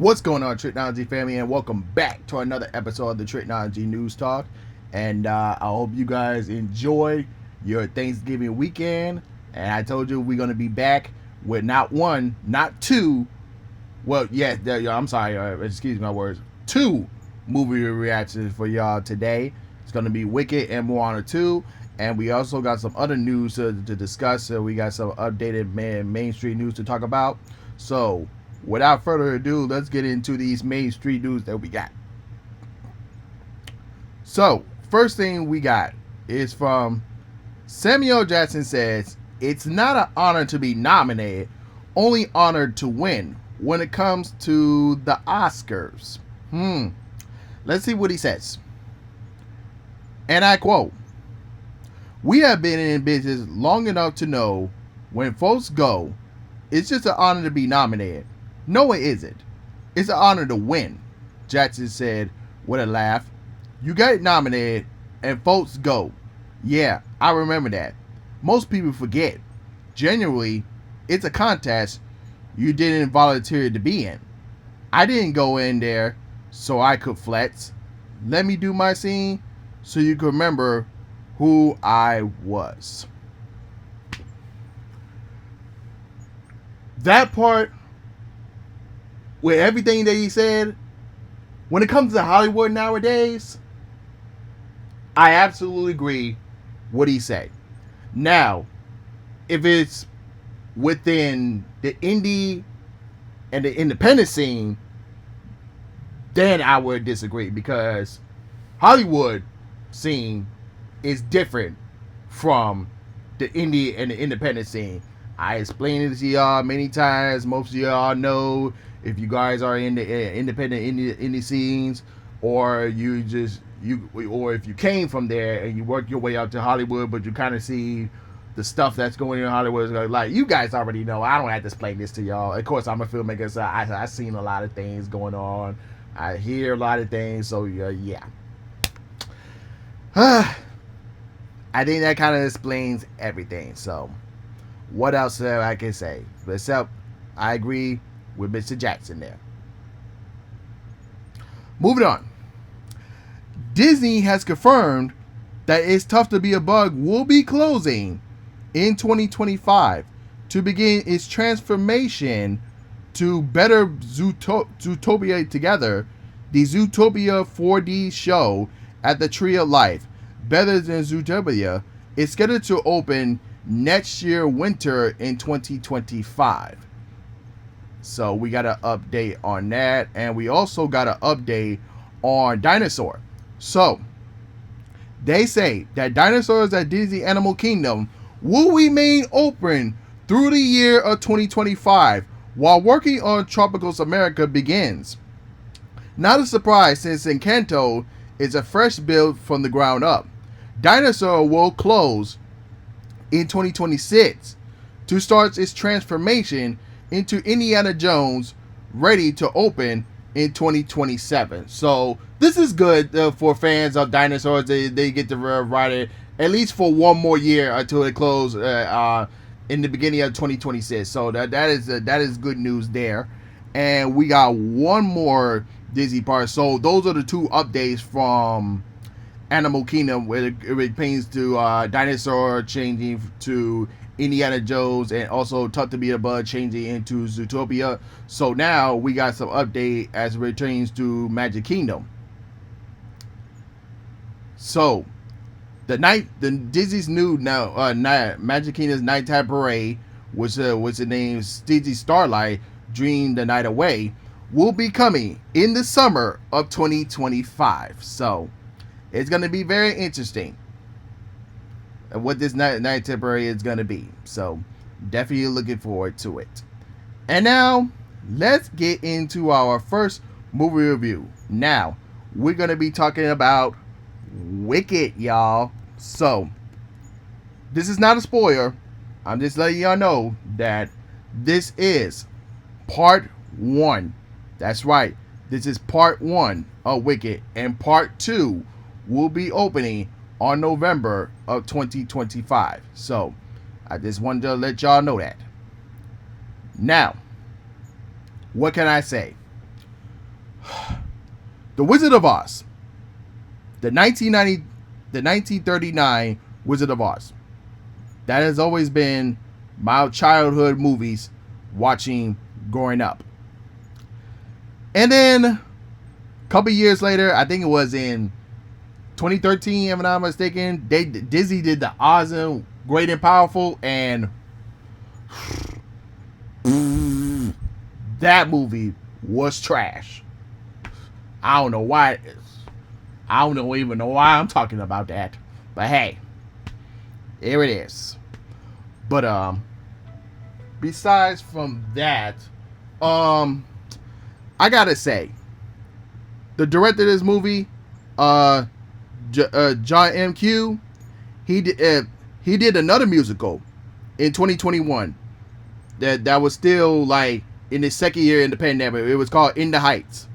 What's going on, Tricology family, and welcome back to another episode of the Tricology News Talk. And I hope you guys enjoy your Thanksgiving weekend. And I told you we're going to be back with not one, not two. Well, yes, I'm sorry, excuse my words. Two movie reactions for y'all today. It's going to be Wicked and Moana 2. And we also got some other news to discuss. So we got some updated Main Street news to talk about. So without further ado, let's get into these Main Street news that we got. So, first thing we got is from Samuel Jackson says, "It's not an honor to be nominated, only honored to win when it comes to the Oscars." Let's see what he says. And I quote, "We have been in business long enough to know when folks go, it's just an honor to be nominated. No, it isn't. It's an honor to win," Jackson said with a laugh. "You get nominated and folks go. Yeah, I remember that. Most people forget. Generally, it's a contest you didn't volunteer to be in. I didn't go in there so I could flex. Let me do my scene so you can remember who I was." That part, with everything that he said, when it comes to Hollywood nowadays, I absolutely agree what he said. Now, if it's within the indie and the independent scene, then I would disagree, because Hollywood scene is different from the indie and the independent scene. I explained it to y'all many times. Most of y'all know, if you guys are in the independent indie scenes, or or if you came from there and you work your way up to Hollywood, but you kind of see the stuff that's going on in Hollywood. Like, you guys already know. I don't have to explain this to y'all. Of course, I'm a filmmaker, so I've seen a lot of things going on. I hear a lot of things, so yeah. I think that kind of explains everything. So, what else I can say? Except, I agree with Mr. Jackson there. Moving on. Disney has confirmed that It's Tough to Be a Bug will be closing in 2025 to begin its transformation to better Zootopia Together. The Zootopia 4D show at the Tree of Life, Better Than Zootopia, is scheduled to open next year winter in 2025. So we got an update on that, and we also got an update on Dinosaur. So they say that Dinosaurs at Disney Animal Kingdom will remain open through the year of 2025 while working on Tropicals America begins. Not a surprise, since Encanto is a fresh build from the ground up. Dinosaur will close in 2026 to start its transformation into Indiana Jones, ready to open in 2027. So this is good for fans of dinosaurs. They get to ride it at least for one more year until it closes in the beginning of 2026. So that is good news there. And we got one more Disney part. So those are the two updates from Animal Kingdom, where it pertains to Dinosaur changing to Indiana Jones, and also Tough to Be a Bug changing into Zootopia. So now we got some update as it pertains to Magic Kingdom. So the Disney's new Magic Kingdom's nighttime parade, which the name Disney Starlight Dream the Night Away, will be coming in the summer of 2025. So it's going to be very interesting what this night temporary is going to be. So definitely looking forward to it. And now let's get into our first movie review. Now we're going to be talking about Wicked, y'all. So this is not a spoiler. I'm just letting y'all know that this is part 1. That's right. This is part 1 of Wicked, and part 2 will be opening on November of 2025. So I just wanted to let y'all know that. Now, what can I say? The Wizard of Oz, the 1939 Wizard of Oz. That has always been my childhood movies watching growing up. And then a couple years later, I think it was in 2013, if I'm not mistaken, Disney did the Oz, Great and Powerful, and that movie was trash. I don't know why. I don't even know why I'm talking about that. But hey, here it is. But besides from that, I gotta say, the director of this movie, John M. Q, he did another musical in 2021 that was still like in his second year in the pandemic. It was called In the Heights,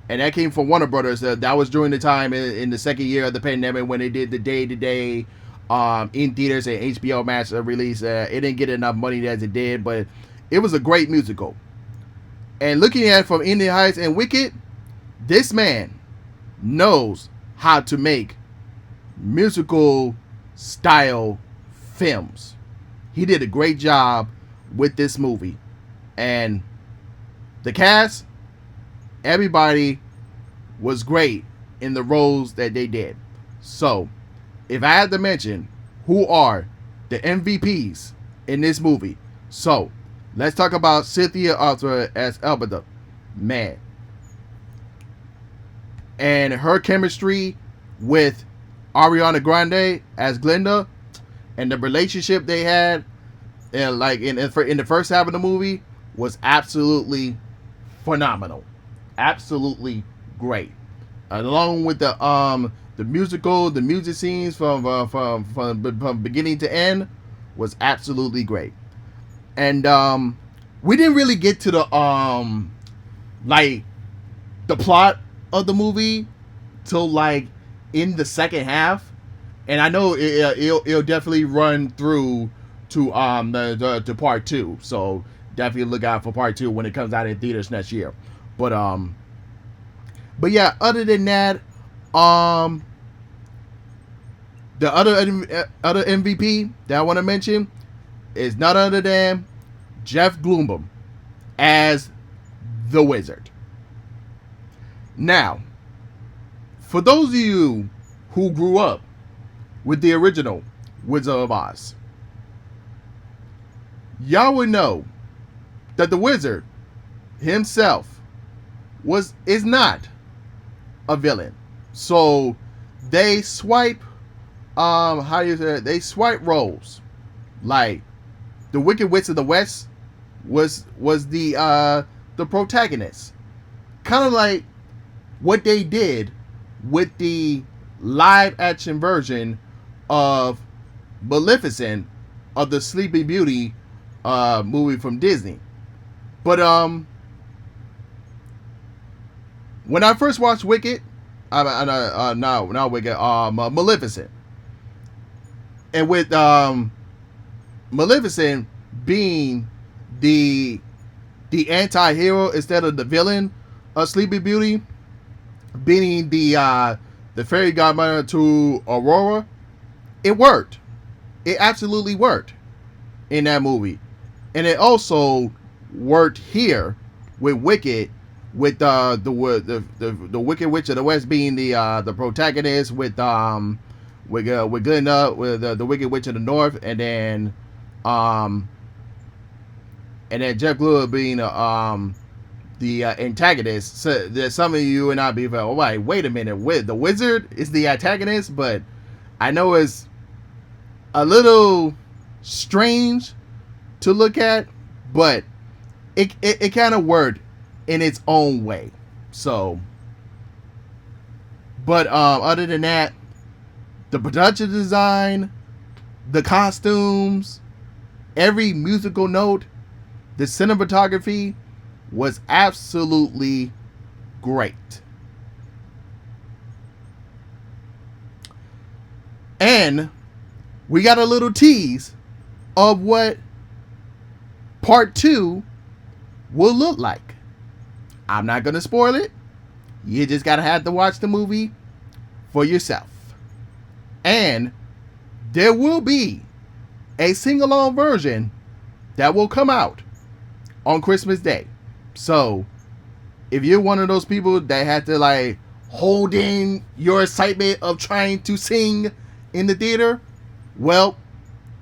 and that came from Warner Brothers. That was during the time in the second year of the pandemic when they did the day-to-day in theaters and HBO Max release. It didn't get enough money as it did, but it was a great musical. And looking at it from In the Heights and Wicked, this man knows how to make musical style films. He did a great job with this movie. And the cast, everybody was great in the roles that they did. So, if I had to mention who are the MVPs in this movie, so let's talk about Cynthia Arthur as Elbada. Man. And her chemistry with Ariana Grande as Glinda, and the relationship they had, and like in the first half of the movie, was absolutely phenomenal, absolutely great. Along with the music scenes from beginning to end was absolutely great. And we didn't really get to the like the plot of the movie till like in the second half, and I know it'll definitely run through to to part 2. So definitely look out for part 2 when it comes out in theaters next year. But yeah, other than that, the other MVP that I want to mention is none other than Jeff Goldblum as the Wizard. Now, for those of you who grew up with the original Wizard of Oz, y'all would know that the Wizard himself is not a villain. So they swipe they swipe roles. Like the Wicked Witch of the West was the protagonist. Kind of like what they did with the live action version of Maleficent of the Sleeping Beauty movie from Disney. But when I first watched Wicked, not Wicked, Maleficent, and with Maleficent being the anti-hero instead of the villain of Sleeping Beauty, being the fairy godmother to Aurora, it worked. It absolutely worked in that movie, and it also worked here with Wicked, with the Wicked Witch of the West being the protagonist, with Glinda, with the Wicked Witch of the North, and then Jeff Goldblum being the antagonist. So there's some of you and I be like, oh, wait a minute, the Wizard is the antagonist, but I know it's a little strange to look at, but it kind of worked in its own way. So, but other than that, the production design, the costumes, every musical note, the cinematography was absolutely great. And we got a little tease of what part 2 will look like. I'm not going to spoil it, You just gotta have to watch the movie for yourself. And there will be a sing-along version that will come out on Christmas Day. So if you're one of those people that had to like hold in your excitement of trying to sing in the theater, well,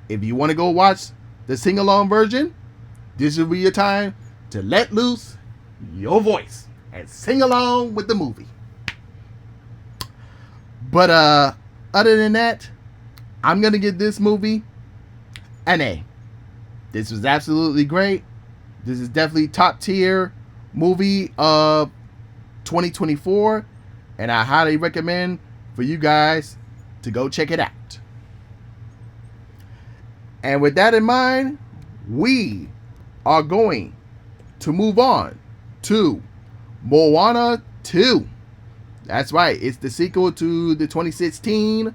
if you want to go watch the sing-along version, this will be your time to let loose your voice and sing along with the movie. But other than that, I'm gonna give this movie an A. This was absolutely great. This is definitely top tier movie of 2024, and I highly recommend for you guys to go check it out. And with that in mind, we are going to move on to Moana 2. That's right, it's the sequel to the 2016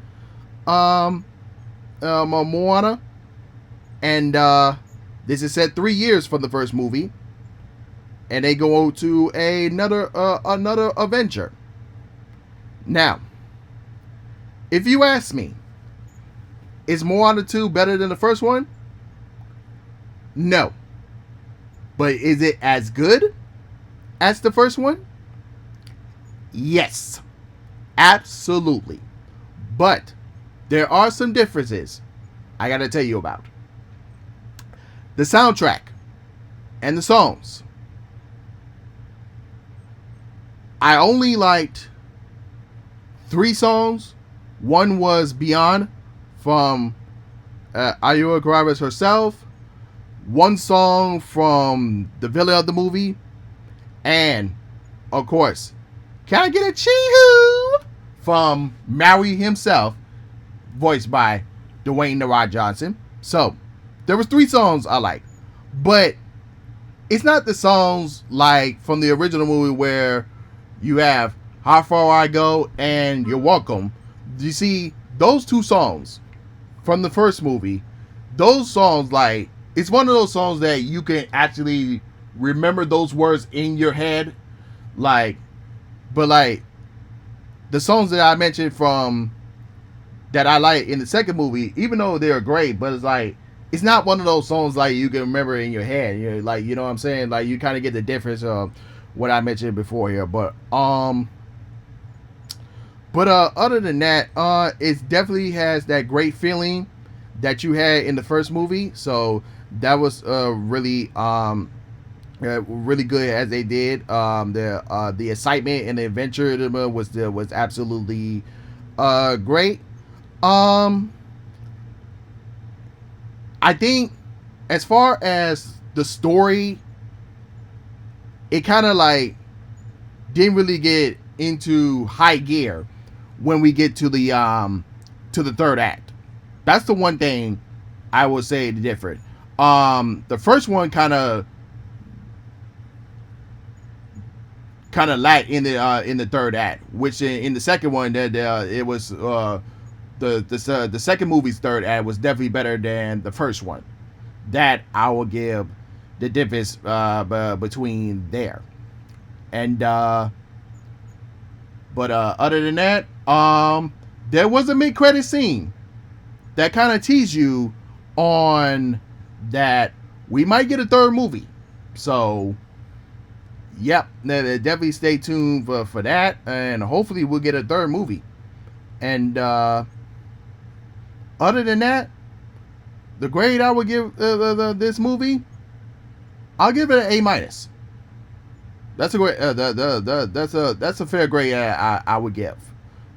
Moana, and this is set 3 years from the first movie, and they go to another adventure. Now, if you ask me, is Moana 2 better than the first one? No. But is it as good as the first one? Yes. Absolutely. But there are some differences I gotta tell you about. The soundtrack and the songs. I only liked 3 songs. One was Beyond from Ayura Garavis herself. One song from the villain of the movie. And, of course, Can I Get a Chee-Hoo? From Maui himself, voiced by Dwayne "The Rock" Johnson. So, there was 3 songs I liked. But it's not the songs like from the original movie where you have How Far I Go and You're Welcome. You see, those 2 songs from the first movie, those songs, like, it's one of those songs that you can actually remember those words in your head. Like, but like, the songs that I mentioned from, that I like in the second movie, even though they're great, but it's like, it's not one of those songs like you can remember in your head. You know, like, you know what I'm saying? Like, you kind of get the difference of what I mentioned before here. But other than that, it definitely has that great feeling that you had in the first movie. So that was really good as they did. The excitement and the adventure was absolutely great. I think as far as the story, it kind of like didn't really get into high gear when we get to the third act. That's the one thing I would say different. The first one kind of lacked in the third act, which in the second one that it was the second movie's third act was definitely better than the first one. That I will give the difference between there. And but other than that, there was a mid-credit scene that kind of teased you on that we might get a third movie. So, yep, definitely stay tuned for that, and hopefully we'll get a third movie. And other than that, the grade I would give this movie, I'll give it an A-. That's a great. That's a fair grade I would give.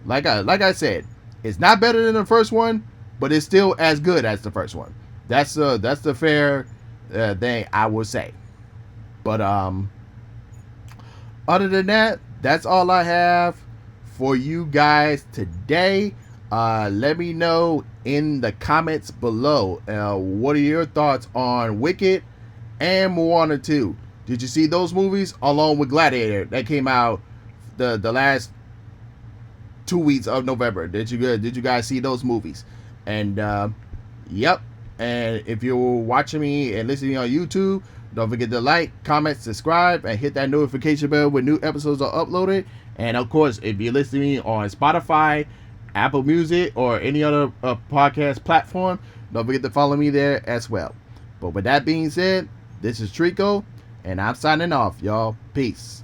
Like I said, it's not better than the first one, but it's still as good as the first one. That's the fair thing I would say. But other than that, that's all I have for you guys today. Let me know in the comments below. What are your thoughts on Wicked and Moana 2? Did you see those movies along with Gladiator that came out the last 2 weeks of November? Did you guys see those movies? And yep. And if you're watching me and listening on YouTube, Don't forget to like, comment, subscribe, and hit that notification bell when new episodes are uploaded. And of course, if you're listening on Spotify, Apple Music, or any other podcast platform, don't forget to follow me there as well. But with that being said, this is Trico, and I'm signing off, y'all. Peace.